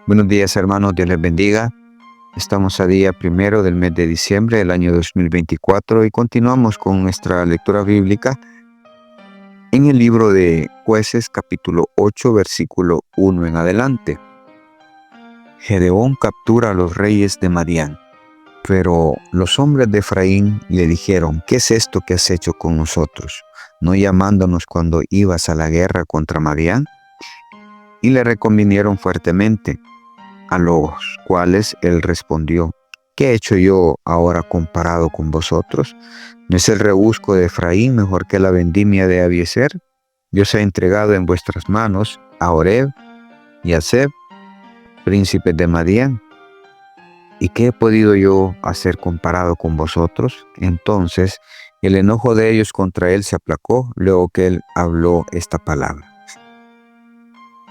Buenos días, hermanos, Dios les bendiga. Estamos a día 1 del mes de diciembre del año 2024 y continuamos con nuestra lectura bíblica en el libro de Jueces, capítulo 8, versículo 1 en adelante. Gedeón captura a los reyes de Madián. Pero los hombres de Efraín le dijeron: ¿qué es esto que has hecho con nosotros, no llamándonos cuando ibas a la guerra contra Madián? Y le reconvinieron fuertemente, a los cuales él respondió: ¿qué he hecho yo ahora comparado con vosotros? ¿No es el rebusco de Efraín mejor que la vendimia de Abiezer? Dios ha entregado en vuestras manos a Oreb y a Zeb, príncipes de Madián. ¿Y qué he podido yo hacer comparado con vosotros? Entonces el enojo de ellos contra él se aplacó, luego que él habló esta palabra.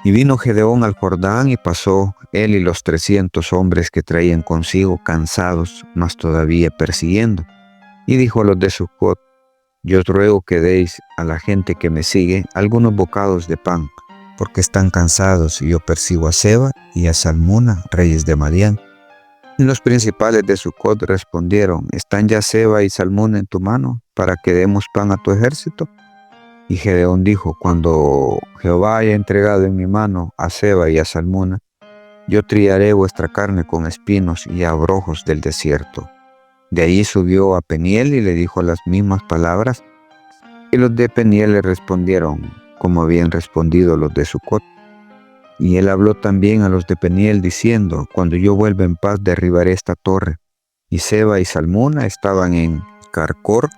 Y vino Gedeón al Jordán y pasó él y los 300 hombres que traían consigo, cansados, mas todavía persiguiendo. Y dijo a los de Sucot: yo os ruego que deis a la gente que me sigue algunos bocados de pan, porque están cansados, y yo persigo a Seba y a Salmuna, reyes de Madián. Y los principales de Sucot respondieron: ¿están ya Seba y Salmuna en tu mano, para que demos pan a tu ejército? Y Gedeón dijo: cuando Jehová haya entregado en mi mano a Seba y a Salmuna, yo triaré vuestra carne con espinos y abrojos del desierto. De allí subió a Peniel y le dijo las mismas palabras, y los de Peniel le respondieron como habían respondido los de Sucot. Y él habló también a los de Peniel diciendo: cuando yo vuelva en paz derribaré esta torre. Y Seba y Salmuna estaban en Carcor,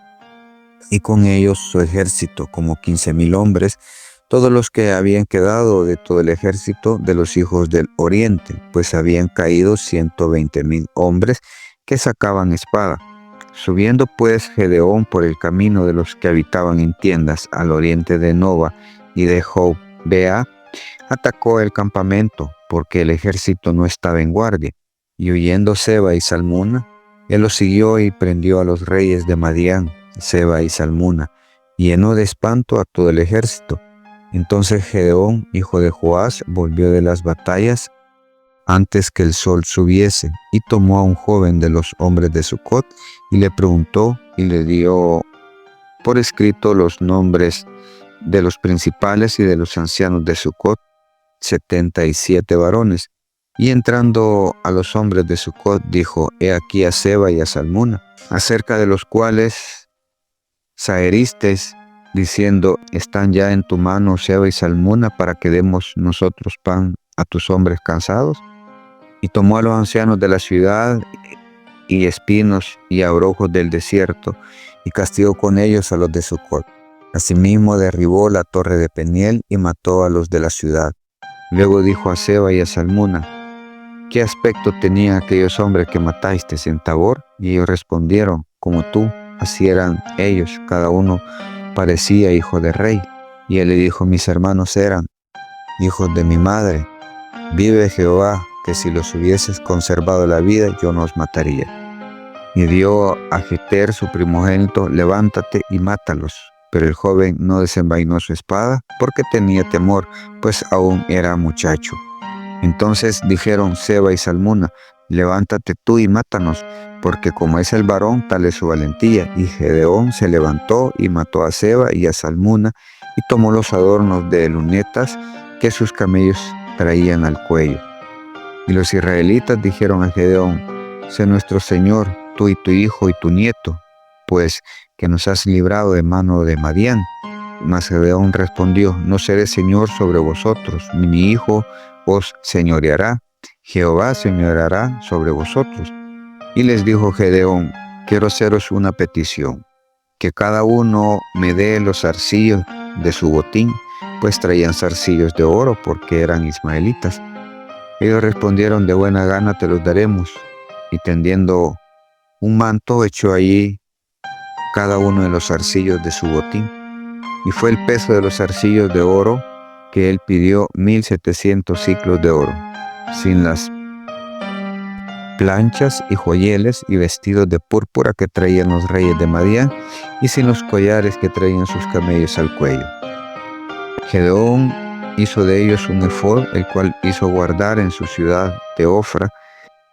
y con ellos su ejército, como 15,000 hombres, todos los que habían quedado de todo el ejército de los hijos del oriente, pues habían caído 120,000 hombres que sacaban espada. Subiendo pues Gedeón por el camino de los que habitaban en tiendas al oriente de Nova y de Jobea, atacó el campamento, porque el ejército no estaba en guardia. Y huyendo Seba y Salmuna, él los siguió y prendió a los reyes de Madián, Seba y Salmuna, y llenó de espanto a todo el ejército. Entonces Gedeón, hijo de Joás, volvió de las batallas antes que el sol subiese, y tomó a un joven de los hombres de Sucot, y le preguntó, y le dio por escrito los nombres de los principales y de los ancianos de Sucot, 77 varones. Y entrando a los hombres de Sucot, dijo: he aquí a Seba y a Salmuna, acerca de los cuales saheristes, diciendo: están ya en tu mano Seba y Salmuna, para que demos nosotros pan a tus hombres cansados. Y tomó a los ancianos de la ciudad y espinos y abrojos del desierto, y castigó con ellos a los de Sucot. Asimismo derribó la torre de Peniel y mató a los de la ciudad. Luego dijo a Seba y a Salmuna: ¿qué aspecto tenían aquellos hombres que matasteis en Tabor? Y ellos respondieron: como tú. Así eran ellos, cada uno parecía hijo de rey. Y él le dijo: mis hermanos eran hijos de mi madre. Vive Jehová, que si los hubieses conservado la vida, yo no os mataría. Y dio a Jeter su primogénito: levántate y mátalos. Pero el joven no desenvainó su espada, porque tenía temor, pues aún era muchacho. Entonces dijeron Seba y Salmuna: levántate tú y mátanos, porque como es el varón, tal es su valentía. Y Gedeón se levantó y mató a Seba y a Salmuna, y tomó los adornos de lunetas que sus camellos traían al cuello. Y los israelitas dijeron a Gedeón: sé nuestro señor, tú y tu hijo y tu nieto, pues que nos has librado de mano de Madián. Mas Gedeón respondió: no seré señor sobre vosotros, ni mi hijo os señoreará, Jehová señoreará sobre vosotros. Y les dijo Gedeón: quiero haceros una petición, que cada uno me dé los zarcillos de su botín, pues traían zarcillos de oro, porque eran ismaelitas. Ellos respondieron: de buena gana te los daremos. Y tendiendo un manto, echó allí cada uno de los zarcillos de su botín. Y fue el peso de los zarcillos de oro que él pidió 1,700 siclos de oro, sin las planchas y joyeles y vestidos de púrpura que traían los reyes de Madián, y sin los collares que traían sus camellos al cuello. Gedeón hizo de ellos un efod, el cual hizo guardar en su ciudad de Ofra,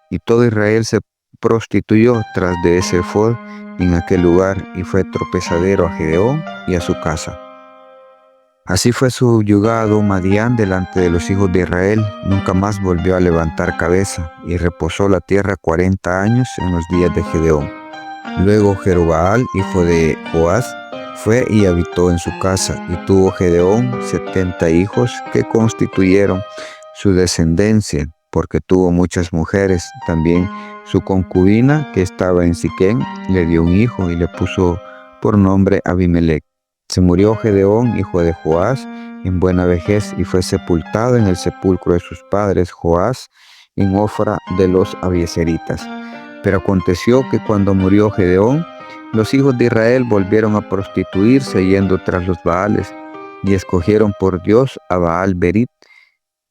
y todo Israel se prostituyó tras de ese efod en aquel lugar, y fue tropezadero a Gedeón y a su casa. Así fue subyugado Madián delante de los hijos de Israel, nunca más volvió a levantar cabeza, y reposó la tierra 40 años en los días de Gedeón. Luego Jerobaal, hijo de Joás, fue y habitó en su casa, y tuvo Gedeón 70 hijos que constituyeron su descendencia, porque tuvo muchas mujeres. También su concubina, que estaba en Siquén, le dio un hijo y le puso por nombre Abimelec. Se murió Gedeón, hijo de Joás, en buena vejez, y fue sepultado en el sepulcro de sus padres Joás, en Ofra de los Abiezeritas. Pero aconteció que cuando murió Gedeón, los hijos de Israel volvieron a prostituirse yendo tras los Baales, y escogieron por Dios a Baal Berit,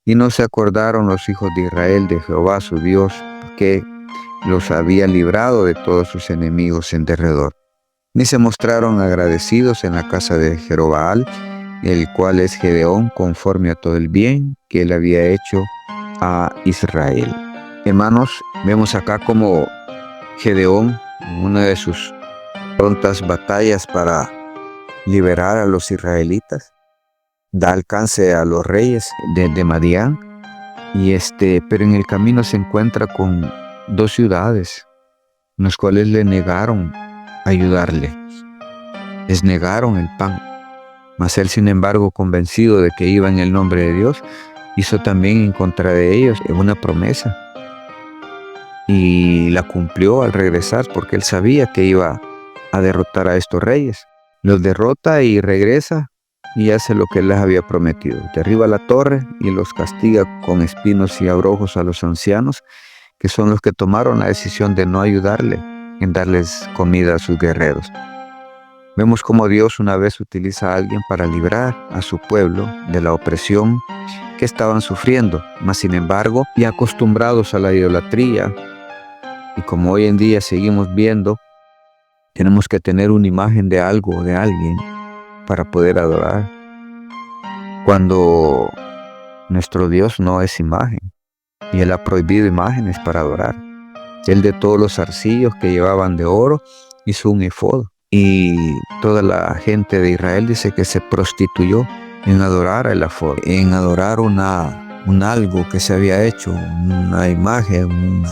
y no se acordaron los hijos de Israel de Jehová su Dios, que los había librado de todos sus enemigos en derredor. Ni se mostraron agradecidos en la casa de Jerobaal, el cual es Gedeón, conforme a todo el bien que él había hecho a Israel. Hermanos, vemos acá como Gedeón, en una de sus prontas batallas para liberar a los israelitas, da alcance a los reyes de Madián, pero en el camino se encuentra con 2 ciudades, en las cuales le negaron ayudarle, les negaron el pan. Mas él, sin embargo, convencido de que iba en el nombre de Dios, hizo también en contra de ellos una promesa, y la cumplió al regresar, porque él sabía que iba a derrotar a estos reyes. Los derrota y regresa y hace lo que les había prometido. Derriba la torre y los castiga con espinos y abrojos a los ancianos, que son los que tomaron la decisión de no ayudarle en darles comida a sus guerreros. Vemos cómo Dios una vez utiliza a alguien para librar a su pueblo de la opresión que estaban sufriendo, mas sin embargo, y acostumbrados a la idolatría, y como hoy en día seguimos viendo, tenemos que tener una imagen de algo o de alguien para poder adorar, cuando nuestro Dios no es imagen, y Él ha prohibido imágenes para adorar. Él, de todos los zarcillos que llevaban de oro, hizo un efod, y toda la gente de Israel dice que se prostituyó en adorar el efod, en adorar un algo que se había hecho, una imagen,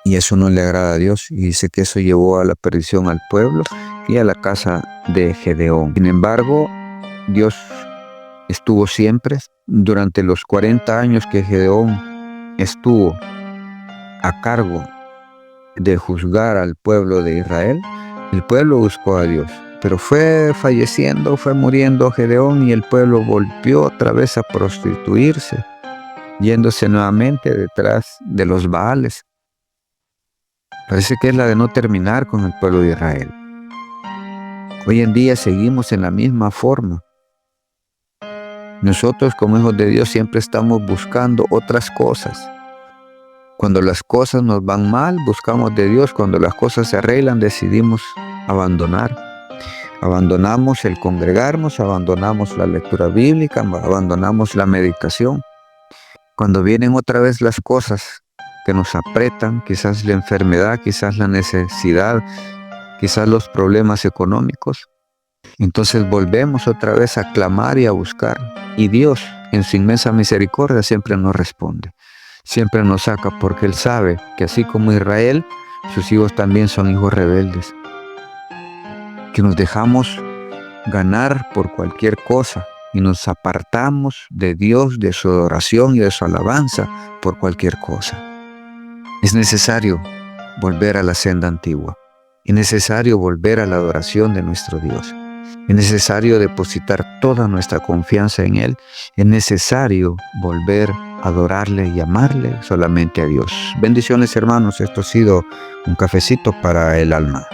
y eso no le agrada a Dios, y dice que eso llevó a la perdición al pueblo y a la casa de Gedeón. Sin embargo, Dios estuvo siempre. Durante los 40 años que Gedeón estuvo a cargo de juzgar al pueblo de Israel, el pueblo buscó a Dios, pero fue falleciendo, fue muriendo Gedeón, y el pueblo volvió otra vez a prostituirse, yéndose nuevamente detrás de los Baales. Parece que es la de no terminar con el pueblo de Israel. Hoy en día seguimos en la misma forma. Nosotros, como hijos de Dios, siempre estamos buscando otras cosas. Cuando las cosas nos van mal, buscamos de Dios. Cuando las cosas se arreglan, decidimos abandonar. Abandonamos el congregarnos, abandonamos la lectura bíblica, abandonamos la medicación. Cuando vienen otra vez las cosas que nos apretan, quizás la enfermedad, quizás la necesidad, quizás los problemas económicos, entonces volvemos otra vez a clamar y a buscar. Y Dios, en su inmensa misericordia, siempre nos responde. Siempre nos saca, porque Él sabe que así como Israel, sus hijos también son hijos rebeldes, que nos dejamos ganar por cualquier cosa y nos apartamos de Dios, de su adoración y de su alabanza por cualquier cosa. Es necesario volver a la senda antigua. Es necesario volver a la adoración de nuestro Dios. Es necesario depositar toda nuestra confianza en Él. Es necesario volver a adorarle y amarle solamente a Dios. Bendiciones, hermanos. Esto ha sido un cafecito para el alma.